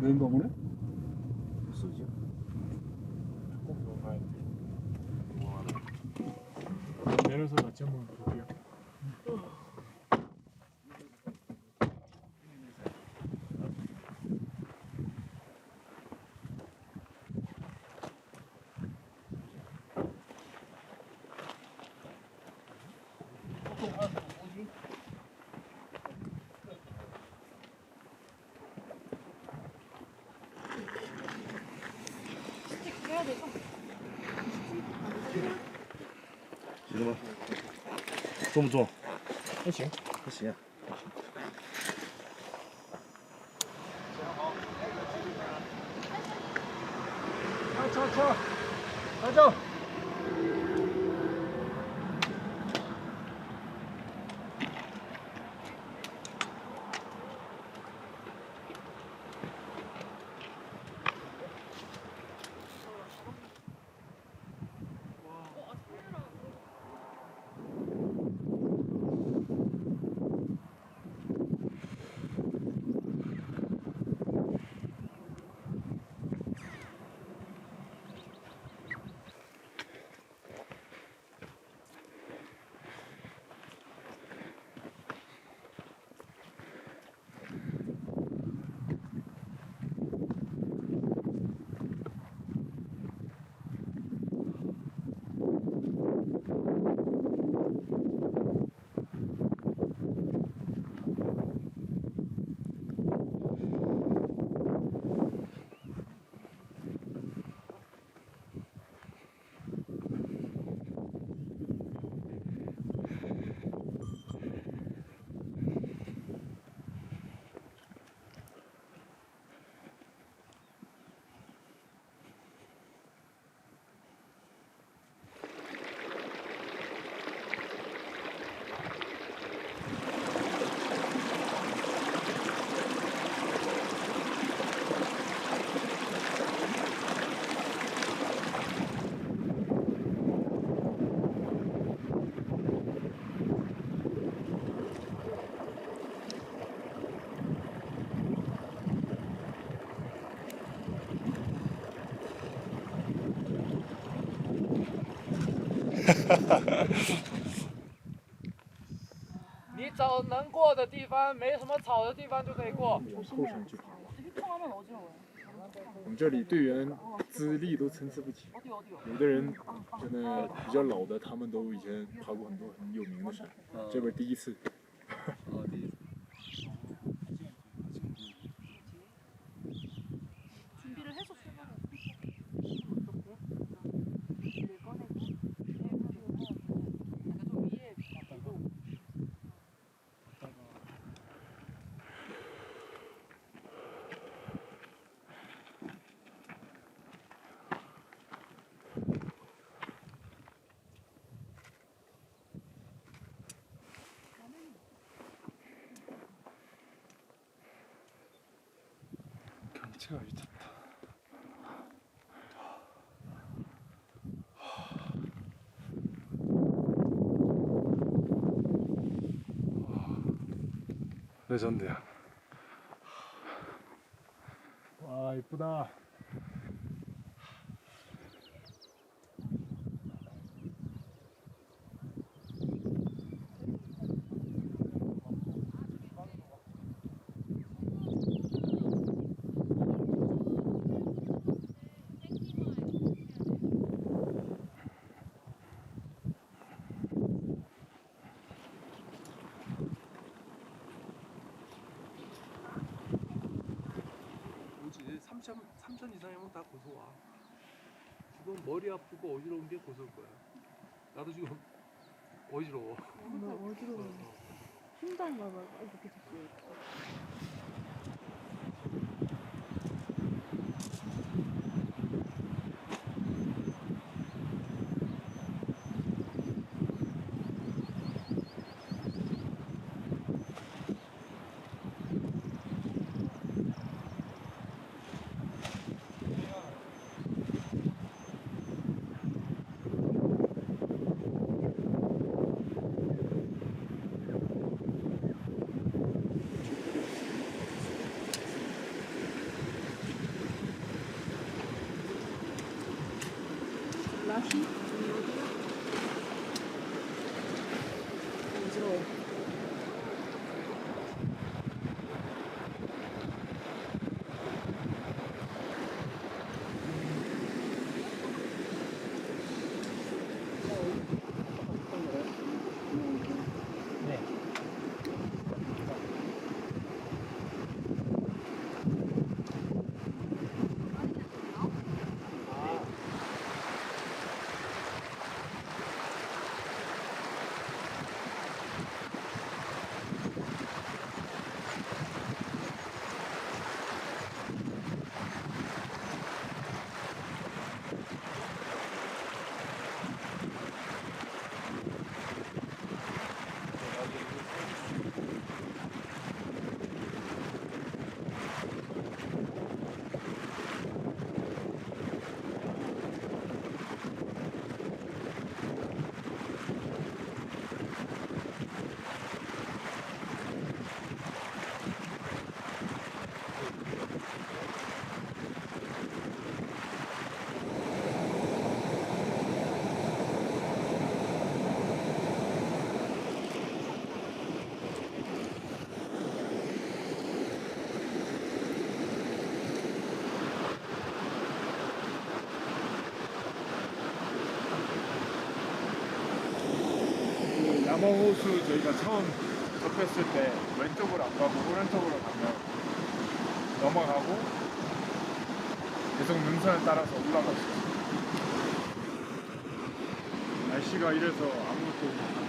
내린다 보네? 쓰지? 꼭 가야 돼. 내려서 같이 한번 볼게요. 해야 되죠? 行了吗？重不重？还行。还行。车，来正。你找能过的地方，没什么草的地方就可以过。扣上去。 휘청하면 어지러워요. 我们这里队员资历都参差不齐，有的人真的比较老的，他们都以前爬过很多很有名的山，这边第一次。第一。 준비를 해서 출발해. 경치가 미쳤다. 레전드야. 와 이쁘다. 뭐지? 3천 이상이면 다 고소 와. 넌 머리 아프고 어지러운 게 고소일 거야. 나도 지금 어지러워. 나 어지러워. 심장 봐봐. 이렇게 됐어. 라시? 어지러워. 야마호수 저희가 처음 접했을 때 왼쪽으로 안 가고 오른쪽으로 가면 넘어가고 계속 능선을 따라서 올라갈 수 있어요. 날씨가 이래서 아무것도 없고.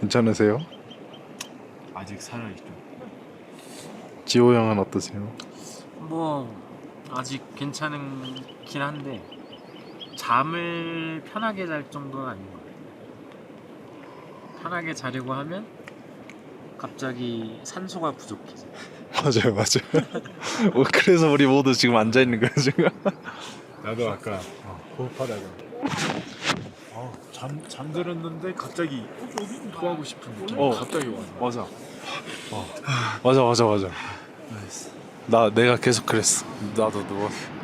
괜찮으세요? 아직 살아있죠. 지호 형은 어떠세요? 뭐 아직 괜찮긴 한데 잠을 편하게 잘 정도는 아닌 것 같아요. 편하게 자려고 하면 갑자기 산소가 부족해서. 맞아요, 맞아요. 그래서 우리 모두 지금 앉아 있는 거예요 지금. 나도 아까 호흡하다가 잠들었는데 갑자기 토하고 싶은 느낌. 갑자기 와. 맞아. 맞아. 내가 계속 그랬어. 나도 누웠어.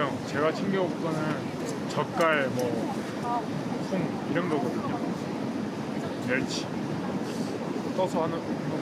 형 제가 챙겨올 거는 젓갈 콩 이런 거거든요. 멸치 떠서 하는 거